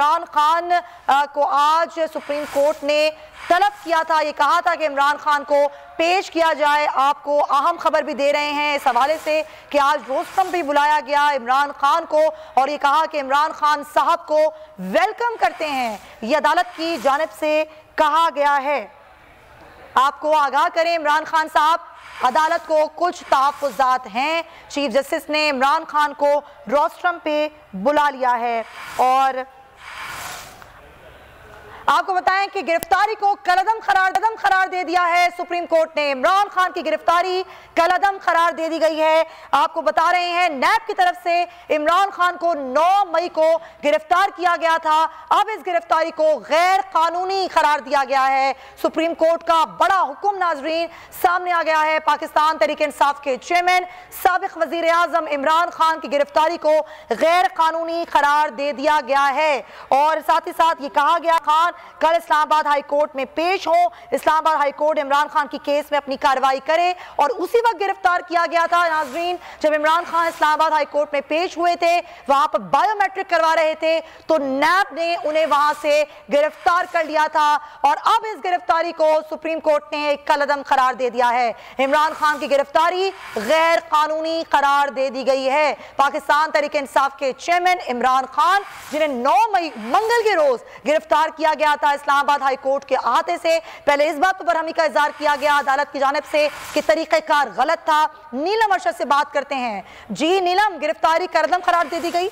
इमरान खान को आज supreme court ने तलब किया था। ये कहा था कि इमरान खान को पेश किया जाए। आपको अहम खबर भी दे रहे हैं इस हवाले से कि आज रोस्टम भी बुलाया गया इमरान खान को और ये कहा कि इमरान खान साहब को वेलकम करते हैं, ये अदालत की जानिब से कहा गया है। आपको आगाह करें, इमरान खान साहब अदालत को कुछ तहफ़्फ़ुज़ात हैं। चीफ जस्टिस ने इमरान खान को रोस्टम पे बुला लिया है और आपको बताएं कि गिरफ्तारी को कलअदम करार दे दिया है सुप्रीम कोर्ट ने। इमरान खान की गिरफ्तारी कलअदम करार दे दी गई है। आपको बता रहे हैं नैब की तरफ से इमरान खान को 9 मई को गिरफ्तार किया गया था। अब इस गिरफ्तारी को गैर कानूनी करार दिया गया है। सुप्रीम कोर्ट का बड़ा हुक्म नाजरीन सामने आ गया है। पाकिस्तान तहरीक इंसाफ के चेयरमैन साबिक वजीर आजम इमरान खान की गिरफ्तारी को गैर कानूनी करार दे दिया गया है और साथ ही साथ ये कहा गया खान कल इस्लामाबाद हाई कोर्ट में पेश हो। इस्लामाबाद हाई कोर्ट इमरान खान की केस में अपनी कार्रवाई करे और उसी वक्त गिरफ्तार किया गया था। नाजरीन, जब इमरान खान इस्लामाबाद हाई कोर्ट में पेश हुए थे, वहां पर बायोमेट्रिक करवा रहे थे तो नैब ने उन्हें वहां से गिरफ्तार कर लिया था और अब इस गिरफ्तारी को सुप्रीम कोर्ट ने कलअदम करार दे दिया है। इमरान खान की गिरफ्तारी गैर कानूनी करार दे दी गई है। पाकिस्तान तहरीक इंसाफ के चेयरमैन इमरान खान, जिन्हें 9 मई मंगल के रोज गिरफ्तार किया गया था इस्लामाबाद हाई कोर्ट के अहाते से, पहले इस बात पर बरहमी का इजहार किया गया अदालत की जानिब से कि तरीक़ेकार गलत था। नीलम अरशद से बात करते हैं। जी नीलम, गिरफ्तारी कलअदम करार दे दी गई?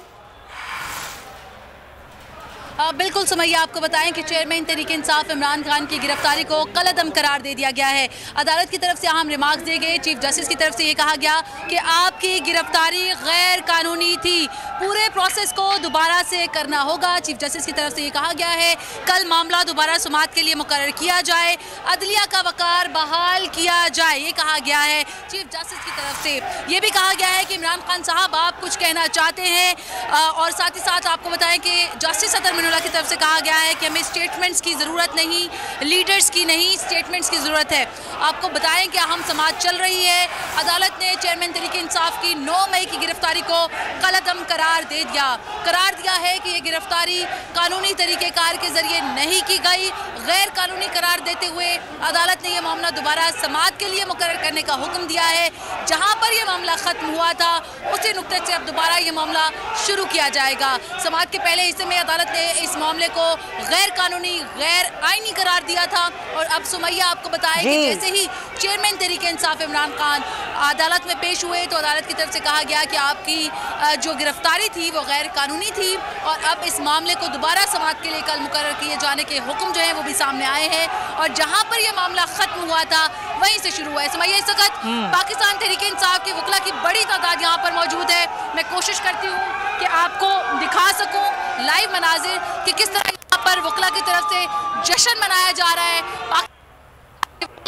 बिल्कुल सुमैया, आपको बताएं कि चेयरमैन तहरीक इंसाफ इमरान खान की गिरफ्तारी को कलअदम करार दे दिया गया है। अदालत की तरफ से अहम रिमार्क्स दिए गए। चीफ जस्टिस की तरफ से ये कहा गया कि आपकी गिरफ्तारी गैर कानूनी थी, पूरे प्रोसेस को दोबारा से करना होगा। चीफ जस्टिस की तरफ से ये कहा गया है कल मामला दोबारा सुमात के लिए मुकर्रर किया जाए, अदलिया का वकार बहाल किया जाए, ये कहा गया है चीफ जस्टिस की तरफ से। ये भी कहा गया है कि इमरान खान साहब आप कुछ कहना चाहते हैं और साथ ही साथ आपको बताएं कि जस्टिस सदर की तरफ से कहा गया है कि हमें स्टेटमेंट्स की ज़रूरत नहीं, लीडर्स की नहीं, स्टेटमेंट्स की ज़रूरत है। आपको बताएं कि अहम समाअत चल रही है। अदालत ने चेयरमैन तहरीक इंसाफ की 9 मई की गिरफ्तारी को कलअदम करार दिया है कि ये गिरफ्तारी कानूनी तरीक़ेकार के ज़रिए नहीं की गई। गैर कानूनी करार देते हुए अदालत ने यह मामला दोबारा समाअत के लिए मुकर्रर करने का हुक्म दिया है। जहाँ पर यह मामला ख़त्म हुआ था उसी नुक्ते से अब दोबारा ये मामला शुरू किया जाएगा। समाअत के पहले हिस्से में अदालत ने इस मामले को गैर कानूनी, गैर आईनी करार दिया था और अब सुमैया आपको बताएं कि जैसे ही चेयरमैन तहरीक इंसाफ इमरान खान अदालत में पेश हुए तो अदालत की तरफ से कहा गया कि आपकी जो गिरफ्तारी थी वो गैर कानूनी थी और अब इस मामले को दोबारा समाअत के लिए कल मुकर्रर किए जाने के हुक्म जो है वो भी सामने आए हैं और जहां पर यह मामला खत्म हुआ था वहीं से शुरू हुआ है। सुमैया, इस वक्त पाकिस्तान तहरीक इंसाफ के वकला की बड़ी तादाद यहाँ पर मौजूद है। मैं कोशिश करती हूँ कि आपको दिखा सकूँ लाइव मनाजिर कि किस तरह यहाँ पर वकला की तरफ से जश्न मनाया जा रहा है।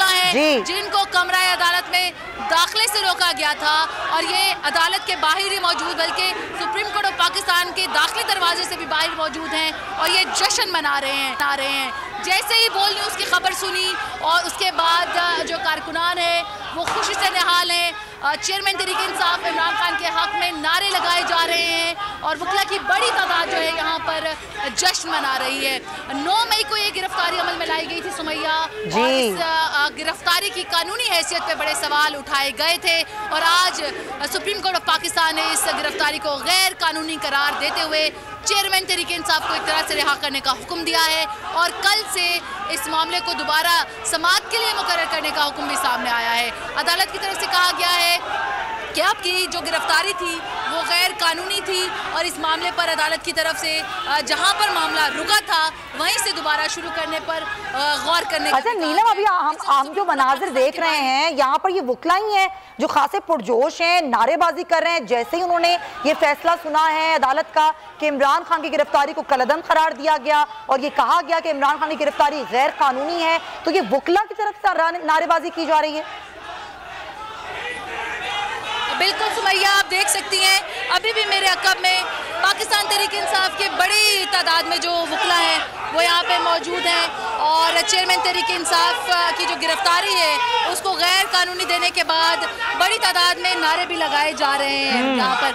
है जिनको कमरा अदालत में दाखिले से रोका गया था और ये अदालत के बाहर ही मौजूद, बल्कि सुप्रीम कोर्ट ऑफ पाकिस्तान के दाखिली दरवाजे से भी बाहर मौजूद हैं और ये जश्न मना रहे हैं। जैसे ही बोल न्यूज़ की खबर सुनी और उसके बाद जो कारकुनान है वो खुशी से निहाल हैं। चेयरमैन तहरीक इंसाफ इमरान खान के हक में नारे लगाए जा रहे हैं और वकला की बड़ी तादाद जो है यहाँ पर जश्न मना रही है। 9 मई को ये गिरफ्तारी अमल में लाई गई थी सुमैया और इस गिरफ्तारी की कानूनी हैसियत पे बड़े सवाल उठाए गए थे और आज सुप्रीम कोर्ट ऑफ पाकिस्तान ने इस गिरफ्तारी को गैर कानूनी करार देते हुए चेयरमैन तहरीक इंसाफ को एक तरह से रिहा करने का हुक्म दिया है और कल से इस मामले को दोबारा समाअत के लिए मुकर्रर करने का हुक्म भी सामने आया है। अदालत की तरफ से कहा गया है कि आपकी जो गिरफ्तारी थी वो गैर कानूनी थी और इस मामले पर अदालत की तरफ से जहां पर मामला रुका था वहीं से दोबारा शुरू करने पर गौर करने। अच्छा नीलम, अभी हम जो मनाजिर देख रहे हैं यहाँ पर ये वकला ही हैं जो खासे पुरजोश हैं, नारेबाजी कर रहे हैं। जैसे ही उन्होंने ये फैसला सुना है अदालत का कि इमरान खान की गिरफ्तारी को कलअदम करार दिया गया और ये कहा गया कि इमरान खान की गिरफ्तारी गैर कानूनी है, तो ये वकला की तरफ से नारेबाजी की जा रही है। बिल्कुल सुमैया, आप देख सकती हैं अभी भी मेरे अक़ब में पाकिस्तान तहरीक इंसाफ के बड़ी तादाद में जो वकला हैं वो यहाँ पे मौजूद हैं और चेयरमैन तहरीक इंसाफ की जो गिरफ्तारी है उसको गैर कानूनी देने के बाद बड़ी तादाद में नारे भी लगाए जा रहे हैं। यहाँ पर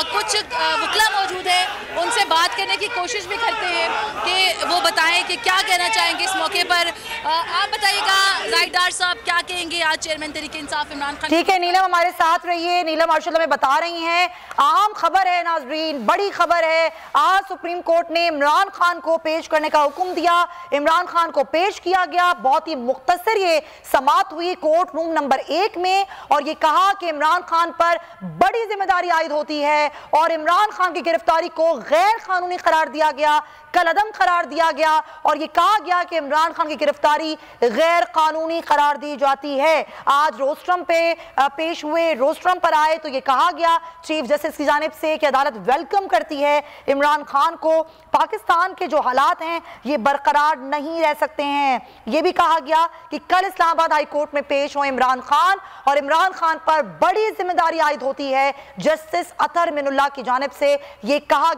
कुछ वकला मौजूद है, उनसे बात करने की कोशिश भी करते हैं कि वो बताएं कि क्या कहना चाहेंगे इस मौके पर। आप बताइएगा राइडार साहब, क्या कहेंगे आज चेयरमैन तहरीक इंसाफ इमरान खान? ठीक है नीलम, हमारे साथ रहिए। नीलम अर्शद हमें बता रही हैं, आम खबर है नाजरीन, बड़ी खबर है। आज सुप्रीम कोर्ट ने इमरान खान को पेश करने का हुक्म दिया। इमरान खान को पेश किया गया, बहुत ही मुख्तसर ये समाअत हुई कोर्ट रूम नंबर 1 में, और ये कहा कि इमरान खान पर बड़ी जिम्मेदारी आयद होती है और इमरान खान की गिरफ्तारी को गैर कानूनी करार दिया गया, कलअदम करार दिया गया, और ये कहा गया कि इमरान खान की गिरफ्तारी गैर कानूनी करार दी जाती है। आज रोस्ट्रम पे पेश हुए, रोस्ट्रम पर आए तो ये कहा गया चीफ जस्टिस की जानिब से कि अदालत वेलकम करती है इमरान खान को। पाकिस्तान के जो हालात हैं ये बरकरार नहीं रह सकते हैं। ये भी कहा गया कि कल इस्लामाबाद हाई कोर्ट में पेश हो इमरान खान, और इमरान खान पर बड़ी जिम्मेदारी आयद होती है जस्टिस अतर मिनुल्लाह की जानिब से। ये कहा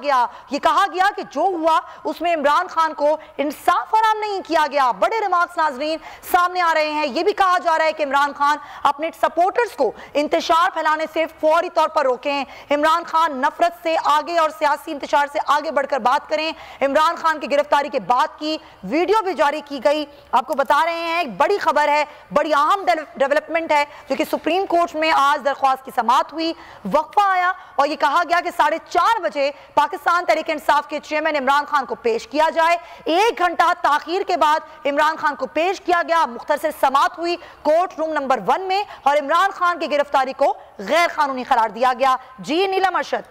गया कि जो हुआ उसमें इमरान खान को इंसाफ फराहम नहीं किया गया। बड़े रिमार्क्स नाजरीन सामने आ रहे हैं। यह भी कहा जा रहा है कि इमरान खान अपने सपोर्टर्स को इंतशार फैलाने से फौरी तौर पर रोकें। इमरान खान नफरत से आगे और सियासी इंतशार से आगे बढ़कर बात करें। इमरान खान की गिरफ्तारी के बाद की वीडियो भी जारी की गई। आपको बता रहे हैं एक बड़ी खबर है, बड़ी अहम डेवलपमेंट है, जो कि सुप्रीम कोर्ट में आज दरख्वास्त की समाअत हुई, वक्फा आया और यह कहा गया कि 4:30 बजे पाकिस्तान तहरीक इंसाफ के चेयरमैन इमरान खान को पेश किया जाए। 1 घंटा ताखीर के बाद इमरान खान को पेश किया गया। मुख्तसर समाअत हुई कोर्ट रूम नंबर 1 में और इमरान खान की गिरफ्तारी को गैर कानूनी करार दिया गया। जी नीलम अर्शद।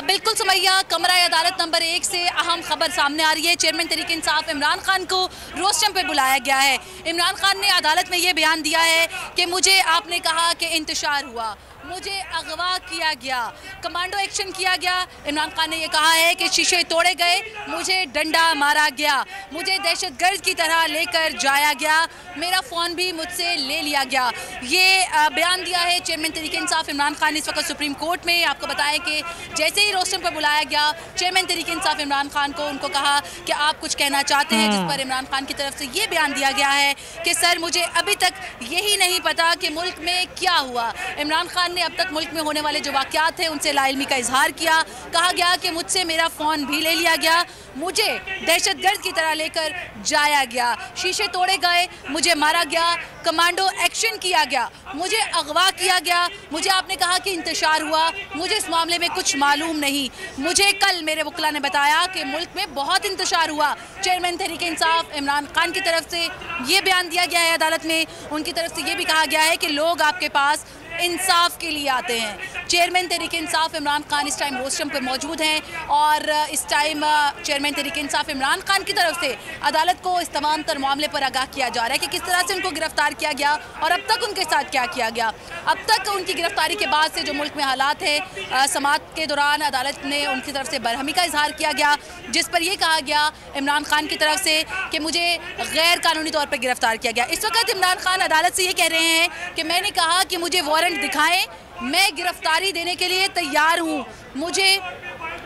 बिल्कुल सुमैया, कमरा अदालत नंबर 1 से अहम खबर सामने आ रही है। चेयरमैन तहरीक इंसाफ इमरान खान को रोस्ट्रम पे बुलाया गया है। इमरान खान ने अदालत में ये बयान दिया है कि मुझे आपने कहा कि इंतशार हुआ, मुझे अगवा किया गया, कमांडो एक्शन किया गया। इमरान खान ने यह कहा है कि शीशे तोड़े गए, मुझे डंडा मारा गया, मुझे दहशतगर्द की तरह लेकर जाया गया, मेरा फ़ोन भी मुझसे ले लिया गया। ये बयान दिया है चेयरमैन तहरीक इंसाफ इमरान खान ने इस वक्त सुप्रीम कोर्ट में। आपको बताएं कि जैसे ही रोस्ट्रम पर बुलाया गया चेयरमैन तहरीक इंसाफ इमरान खान को, उनको कहा कि आप कुछ कहना चाहते हैं, जिस पर इमरान खान की तरफ से ये बयान दिया गया है कि सर मुझे अभी तक यही नहीं पता कि मुल्क में क्या हुआ। इमरान खान ने अब तक मुल्क में होने वाले जो वाक़यात हैं उनसे लाइल्मी का इजहार किया। कहा गया कि मुझसे मेरा फ़ोन भी ले लिया गया, मुझे दहशतगर्द की तरह लेकर जाया गया, शीशे तोड़े गए, मुझे मारा गया, कमांडो एक्शन किया गया, मुझे अगवा किया गया, मुझे आपने कहा कि इंतशार हुआ, मुझे इस मामले में कुछ मालूम नहीं। मुझे कल मेरे वकील ने बताया कि मुल्क में बहुत इंतशार हुआ। चेयरमैन तहरीक इंसाफ इमरान खान की तरफ से ये बयान दिया गया है अदालत में। उनकी तरफ से ये भी कहा गया है कि लोग आपके पास इंसाफ के लिए आते हैं। चेयरमैन तहरीक इंसाफ इमरान खान इस टाइम रोस्ट्रम पर मौजूद हैं और इस टाइम चेयरमैन तहरीक इंसाफ इमरान खान की तरफ से अदालत को इस तमाम तर मामले पर आगाह किया जा रहा है कि किस तरह से उनको गिरफ्तार किया गया और अब तक उनके साथ क्या किया गया। अब तक उनकी गिरफ्तारी के बाद से जो मुल्क में हालात है, समाअत के दौरान अदालत ने उनकी तरफ से बरहमी का इजहार किया गया, जिस पर यह कहा गया इमरान खान की तरफ से कि मुझे गैर कानूनी तौर पर गिरफ्तार किया गया। इस वक्त इमरान खान अदालत से ये कह रहे हैं कि मैंने कहा कि मुझे वारंट दिखाएं, मैं गिरफ्तारी देने के लिए तैयार हूं, मुझे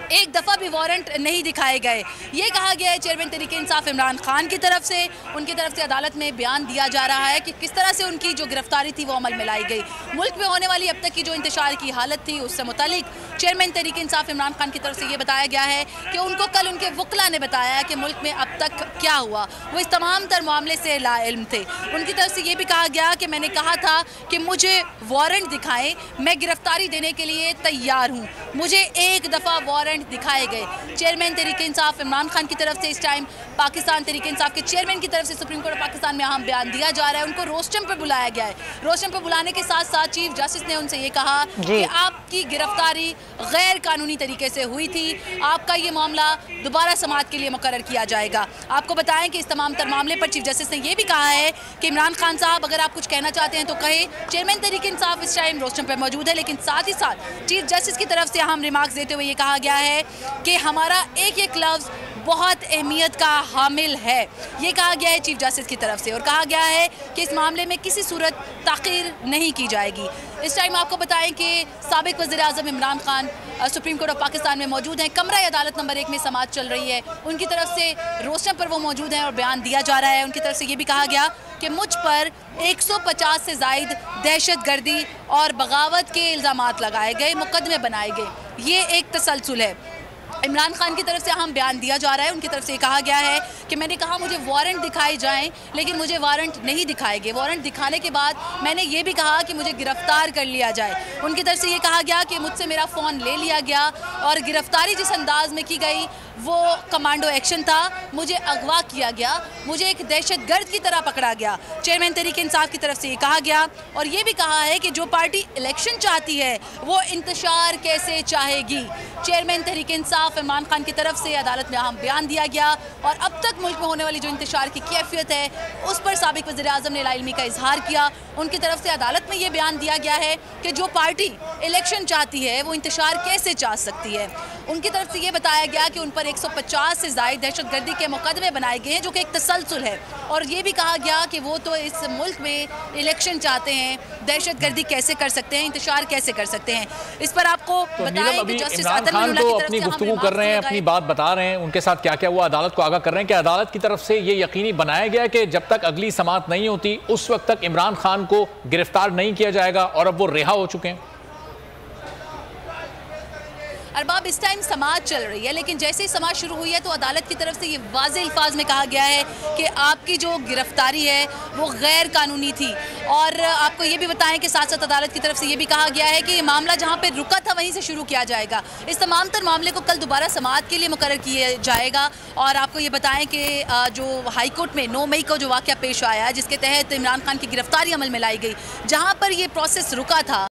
एक दफ़ा भी वारंट नहीं दिखाए गए। ये कहा गया है चेयरमैन तहरीक इंसाफ इमरान खान की तरफ से। उनकी तरफ से अदालत में बयान दिया जा रहा है कि किस तरह से उनकी जो गिरफ्तारी थी वो अमल में लाई गई। मुल्क में होने वाली अब तक की जो इंतशार की हालत थी उससे मुतालिक चेयरमैन तहरीक इंसाफ इमरान खान की तरफ से ये बताया गया है कि उनको कल उनके वकला ने बताया कि मुल्क में अब तक क्या हुआ, वो इस तमाम तर मामले से लाइल्म थे। उनकी तरफ से ये भी कहा गया कि मैंने कहा था कि मुझे वारंट दिखाएं, मैं गिरफ्तारी देने के लिए तैयार हूँ, मुझे एक दफ़ा वारंट दिखाए गए। चेयरमैन तहरीक इंसाफ इमरान खान की तरफ से इस टाइम पाकिस्तान तहरीक इंसाफ के चेयरमैन की तरफ से सुप्रीम कोर्ट ऑफ पाकिस्तान में अहम बयान दिया जा रहा है। उनको रोस्ट्रम पर बुलाया गया है। रोस्ट्रम पर बुलाने के साथ साथ चीफ जस्टिस ने उनसे ये कहा कि आपकी गिरफ्तारी गैर कानूनी तरीके से हुई थी, आपका ये मामला दोबारा समाअत के लिए मुकर्रर किया जाएगा। आपको बताएं कि इस तमाम तर मामले पर चीफ जस्टिस ने यह भी कहा है कि इमरान खान साहब अगर आप कुछ कहना चाहते हैं तो कहें। चेयरमैन तहरीक इंसाफ इस टाइम रोस्ट्रम पर मौजूद है, लेकिन साथ ही साथ चीफ जस्टिस की तरफ से अहम रिमार्क्स देते हुए ये कहा गया है कि हमारा एक एक लफ्ज़ बहुत अहमियत का हामिल है, ये कहा गया है चीफ जस्टिस की तरफ से। और कहा गया है कि इस मामले में किसी सूरत ताख़ीर नहीं की जाएगी। इस टाइम आपको बताएं कि साबिक वज़ीर-ए-आज़म Imran Khan supreme court of Pakistan में मौजूद हैं। कमरा अदालत नंबर 1 में समाअत चल रही है। उनकी तरफ से रोस्टर पर वो मौजूद हैं और बयान दिया जा रहा है। उनकी तरफ से ये भी कहा गया कि मुझ पर 150 से ज़ायद दहशतगर्दी और बगावत के इल्ज़ामात लगाए गए, मुकदमे बनाए गए। ये एक तसलसल है। इमरान खान की तरफ से अहम बयान दिया जा रहा है। उनकी तरफ से कहा गया है कि मैंने कहा मुझे वारंट दिखाए जाएं, लेकिन मुझे वारंट नहीं दिखाए गए। वारंट दिखाने के बाद मैंने ये भी कहा कि मुझे गिरफ्तार कर लिया जाए। उनकी तरफ से ये कहा गया कि मुझसे मेरा फ़ोन ले लिया गया और गिरफ्तारी जिस अंदाज में की गई वो कमांडो एक्शन था। मुझे अगवा किया गया, मुझे एक दहशतगर्द की तरह पकड़ा गया। चेयरमैन तहरीक इंसाफ की तरफ से ये कहा गया और ये भी कहा है कि जो पार्टी इलेक्शन चाहती है वो इंतशार कैसे चाहेगी। चेयरमैन तहरीक इंसाफ इमरान खान की तरफ से अदालत में अहम बयान दिया गया और अब तक मुल्क में होने वाली जो इंतशार की कैफियत है उस पर साबिक वज़ीर-ए-आज़म ने लाइल्मी का इजहार किया। उनकी तरफ से अदालत में ये बयान दिया गया है कि जो पार्टी इलेक्शन चाहती है वो इंतशार कैसे चाह सकती है। उनकी तरफ से ये बताया गया कि उन पर 150 से ज़ायद दहशतगर्दी के मुकदमे बनाए गए हैं, जो कि एक तसलसल है। और ये भी कहा गया कि वो तो इस मुल्क में इलेक्शन चाहते हैं, दहशतगर्दी कैसे कर सकते हैं, इंतशार कैसे कर सकते हैं। इस पर आपको बताएं कि जस्टिस इमरान खान तो अपनी गुफ्तगू कर रहे हैं, अपनी बात बता रहे हैं, उनके साथ क्या क्या हुआ अदालत को आगाह कर रहे हैं कि अदालत की तरफ से ये यकीनी बनाया गया कि जब तक अगली समाअत नहीं होती उस वक्त तक इमरान खान को गिरफ्तार नहीं किया जाएगा और अब वो रिहा हो चुके हैं। अरबाब, इस टाइम समाअत चल रही है, लेकिन जैसे ही समाअत शुरू हुई है तो अदालत की तरफ से ये वाज़ेह अल्फाज में कहा गया है कि आपकी जो गिरफ्तारी है वो गैर कानूनी थी। और आपको ये भी बताएं कि साथ साथ अदालत की तरफ से ये भी कहा गया है कि ये मामला जहाँ पे रुका था वहीं से शुरू किया जाएगा। इस तमाम तर मामले को कल दोबारा समाअत के लिए मुकर्रर किया जाएगा। और आपको ये बताएं कि जो हाई कोर्ट में 9 मई को जो वाक़या पेश आया जिसके तहत इमरान खान की गिरफ्तारी अमल में लाई गई, जहाँ पर ये प्रोसेस रुका था